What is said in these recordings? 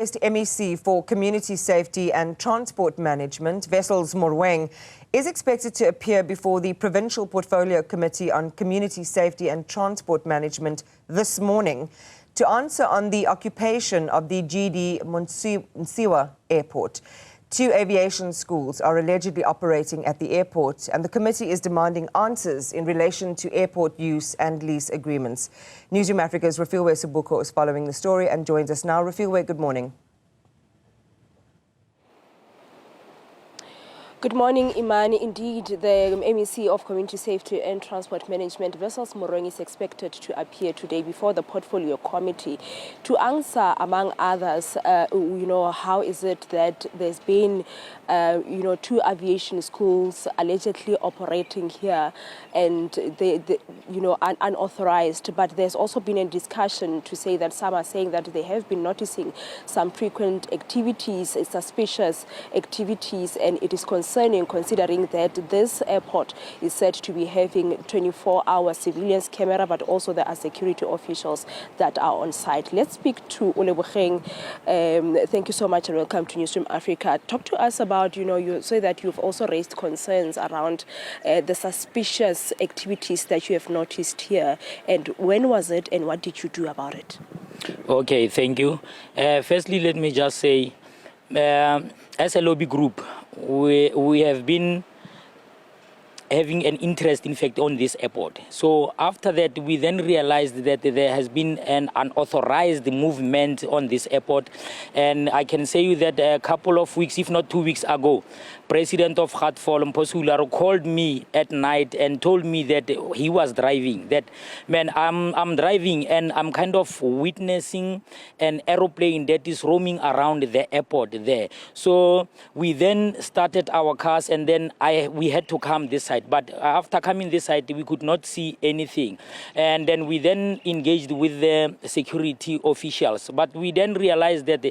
MEC for Community Safety and Transport Management, Wessels Morweng, is expected to appear before the Provincial Portfolio Committee on Community Safety and Transport Management this morning to answer on the occupation of the GD Montshioa Airport. 2 aviation schools are allegedly operating at the airport, and the committee is demanding answers in relation to airport use and lease agreements. Newzroom Afrika's Refiloe Seboko is following the story and joins us now. Refiloe, good morning. Good morning, Imani. Indeed, the MEC of Community Safety and Transport Management, Wessels Morweng, is expected to appear today before the Portfolio Committee to answer, among others, how is it that there's been, 2 aviation schools allegedly operating here and they unauthorized. But there's also been a discussion to say that some are saying that they have been noticing some frequent activities, suspicious activities, and it is considering that this airport is said to be having 24-hour surveillance camera, but also there are security officials that are on site. Let's speak to Uleboheng. Thank you so much and welcome to Newzroom Afrika. Talk to us about, you say that you've also raised concerns around the suspicious activities that you have noticed here. And when was it and what did you do about it? Okay, thank you. Firstly, let me just say, as a lobby group, we have been having an interest, in fact, on this airport. So after that, we then realized that there has been an unauthorized movement on this airport. And I can say that a couple of weeks, if not 2 weeks ago, President of Refiloe Seboko called me at night and told me that he was driving. That, man, I'm driving and I'm kind of witnessing an aeroplane that is roaming around the airport there. So we then started our cars and then we had to come this side. But after coming this side, we could not see anything. And then we then engaged with the security officials. But we then realized that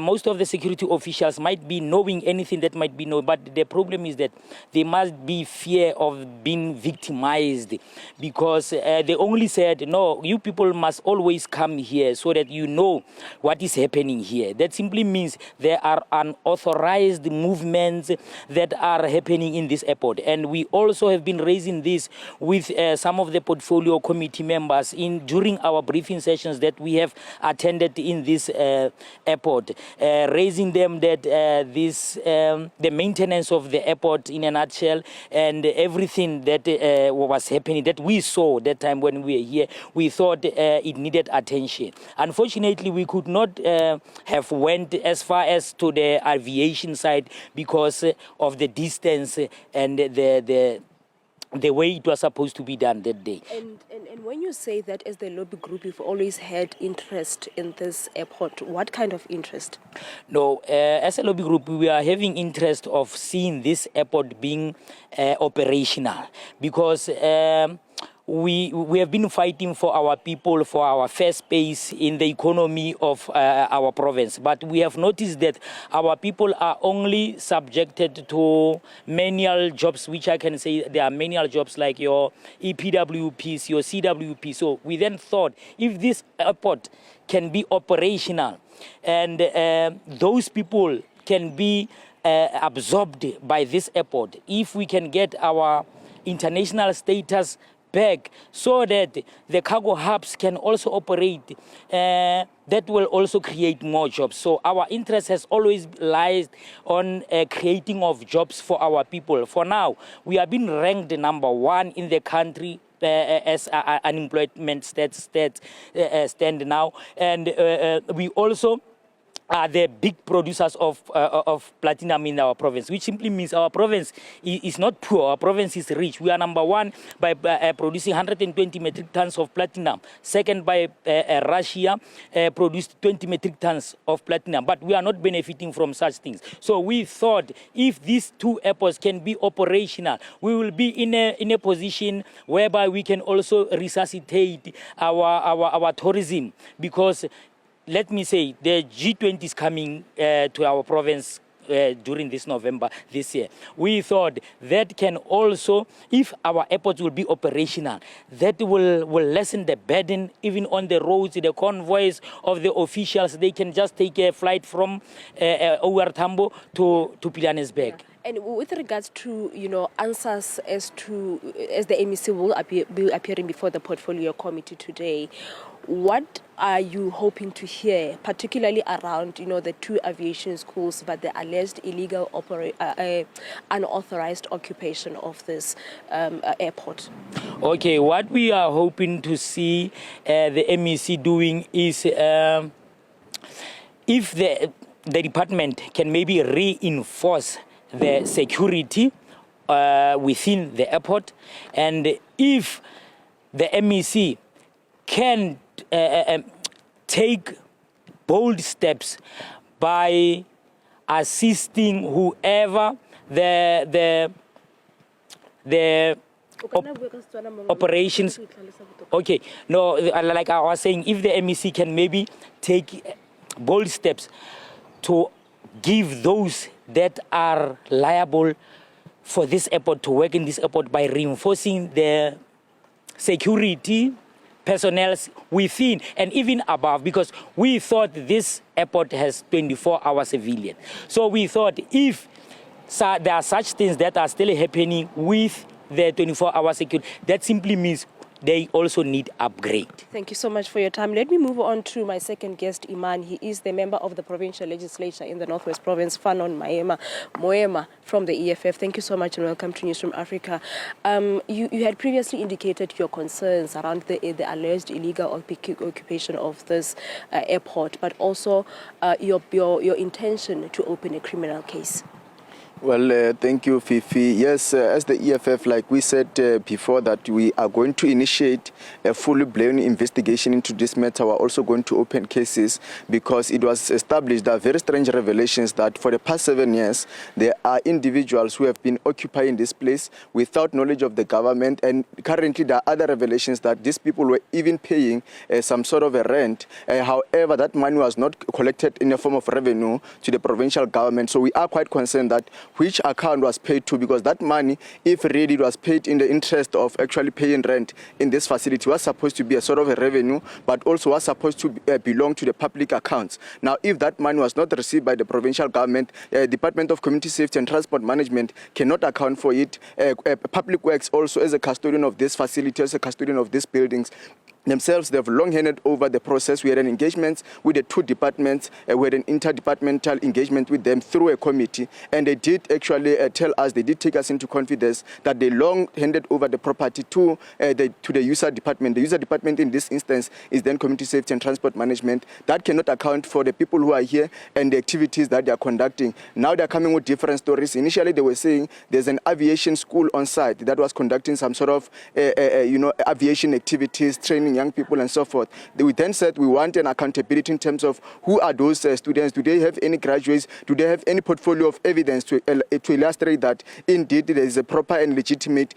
most of the security officials might be knowing anything that might be known. But the problem is that they must be fear of being victimized, because they only said, no, you people must always come here so that you know what is happening here. That simply means there are unauthorized movements that are happening in this airport. And we also have been raising this with some of the portfolio committee members during our briefing sessions that we have attended in this airport, raising them that the maintenance of the airport in a nutshell and everything that was happening that we saw that time when we were here, we thought it needed attention. Unfortunately, we could not have went as far as to the aviation side because of the distance and the way it was supposed to be done that day. And when you say that as the lobby group, you've always had interest in this airport, what kind of interest? No, as a lobby group, we are having interest of seeing this airport being operational, because we have been fighting for our people, for our fair space in the economy of our province. But we have noticed that our people are only subjected to menial jobs, which I can say there are menial jobs like your EPWPs, your CWP. So we then thought, if this airport can be operational and those people can be absorbed by this airport, if we can get our international status back so that the cargo hubs can also operate, that will also create more jobs. So our interest has always lies on creating of jobs for our people. For now, we have been ranked #1 in the country as unemployment stats stand now, and we also are the big producers of platinum in our province, which simply means our province is not poor, our province is rich. We are #1 by producing 120 metric tons of platinum. Second by Russia, produced 20 metric tons of platinum. But we are not benefiting from such things. So we thought if these 2 airports can be operational, we will be in a position whereby we can also resuscitate our tourism, because let me say, the G20 is coming to our province during this November this year. We thought that can also, if our airports will be operational, that will lessen the burden even on the roads, the convoys of the officials. They can just take a flight from OR Tambo to Pilanesberg. Yeah. And with regards to, answers as the MEC will be appearing before the portfolio committee today, what are you hoping to hear, particularly around, the 2 aviation schools, but the alleged illegal unauthorized occupation of this airport? Okay, what we are hoping to see the MEC doing is if the department can maybe reinforce the security within the airport, and if the MEC can take bold steps by assisting whoever the operations. Okay, no, like I was saying, if the MEC can maybe take bold steps to give those that are liable for this airport to work in this airport by reinforcing the security personnel within and even above, because we thought this airport has 24-hour civilian. So we thought if there are such things that are still happening with the 24-hour security, that simply means they also need upgrade. Thank you so much for your time. Let me move on to my second guest, Iman. He is the member of the provincial legislature in the Northwest Province, Fanon Moema from the EFF. Thank you so much and welcome to Newzroom Afrika. You had previously indicated your concerns around the alleged illegal occupation of this airport, but also your intention to open a criminal case. Well, thank you, Fifi. Yes, as the EFF, like we said before, that we are going to initiate a fully blown investigation into this matter. We're also going to open cases because it was established that very strange revelations that for the past 7 years, there are individuals who have been occupying this place without knowledge of the government. And currently, there are other revelations that these people were even paying some sort of a rent. However, that money was not collected in the form of revenue to the provincial government. So we are quite concerned that which account was paid to, because that money, if really it was paid in the interest of actually paying rent in this facility, was supposed to be a sort of a revenue, but also was supposed to belong to the public accounts. Now, if that money was not received by the provincial government, Department of Community Safety and Transport Management cannot account for it. Public Works also, as a custodian of this facility, as a custodian of these buildings, themselves, they have long handed over the process. We had an engagement with the 2 departments. We had an interdepartmental engagement with them through a committee. And they did actually tell us, they did take us into confidence that they long handed over the property to the user department. The user department in this instance is then Community Safety and Transport Management. That cannot account for the people who are here and the activities that they are conducting. Now they are coming with different stories. Initially, they were saying there's an aviation school on site that was conducting some sort of aviation activities, training young people and so forth. We then said we want an accountability in terms of who are those students. Do they have any graduates? Do they have any portfolio of evidence to illustrate that indeed there is a proper and legitimate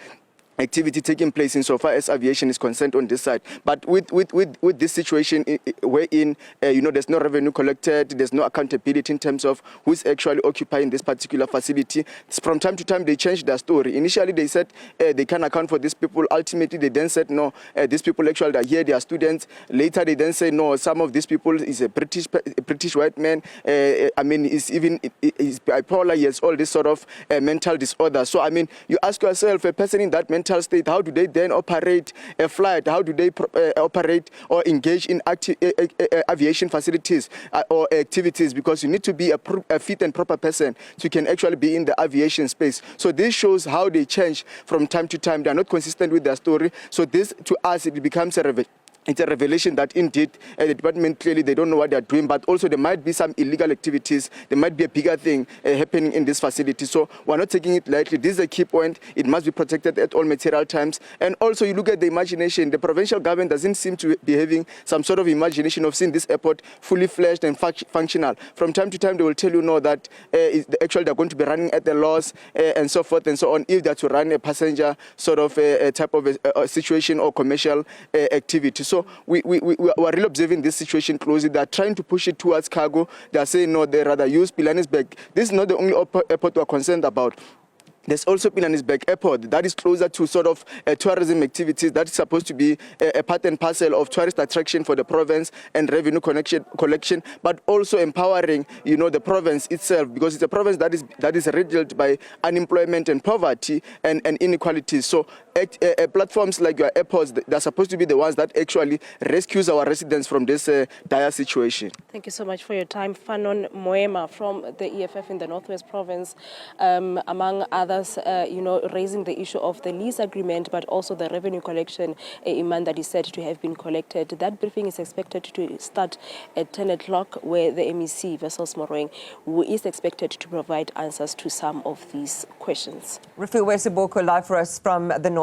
activity taking place insofar as aviation is concerned on this side? But with this situation wherein there's no revenue collected, there's no accountability in terms of who's actually occupying this particular facility. From time to time they change their story. Initially they said they can account for these people. Ultimately they then said no, these people actually are here, they are students. Later they then say no, some of these people is a British white man. Is bipolar, he has all this sort of mental disorder. So you ask yourself, a person in that mental state, how do they then operate a flight? How do they operate or engage in aviation facilities or activities? Because you need to be a fit and proper person so you can actually be in the aviation space. So this shows how they change from time to time. They are not consistent with their story. So this, to us, it becomes it's a revelation that indeed the department, clearly they don't know what they're doing, but also there might be some illegal activities. There might be a bigger thing happening in this facility. So we're not taking it lightly. This is a key point. It must be protected at all material times. And also you look at the imagination. The provincial government doesn't seem to be having some sort of imagination of seeing this airport fully fledged and functional. From time to time they will tell you that actually they're going to be running at the loss and so forth and so on if they're to run a passenger sort of type of a situation or commercial activity. So we are really observing this situation closely. They are trying to push it towards cargo. They are saying no, they rather use Pilanesberg. This is not the only airport we are concerned about. There's also Pilanesberg Airport that is closer to sort of tourism activities that is supposed to be a part and parcel of tourist attraction for the province and revenue collection, but also empowering, the province itself, because it's a province that is riddled by unemployment and poverty and inequalities. So platforms like your airports, they're supposed to be the ones that actually rescues our residents from this dire situation. Thank you so much for your time. Fanon Moema from the EFF in the Northwest Province, among others, raising the issue of the lease agreement, but also the revenue collection amount that is said to have been collected. That briefing is expected to start at 10 o'clock, where the MEC, Wessels Mooroeng, is expected to provide answers to some of these questions. Refiloe Seboko live for us from the Northwest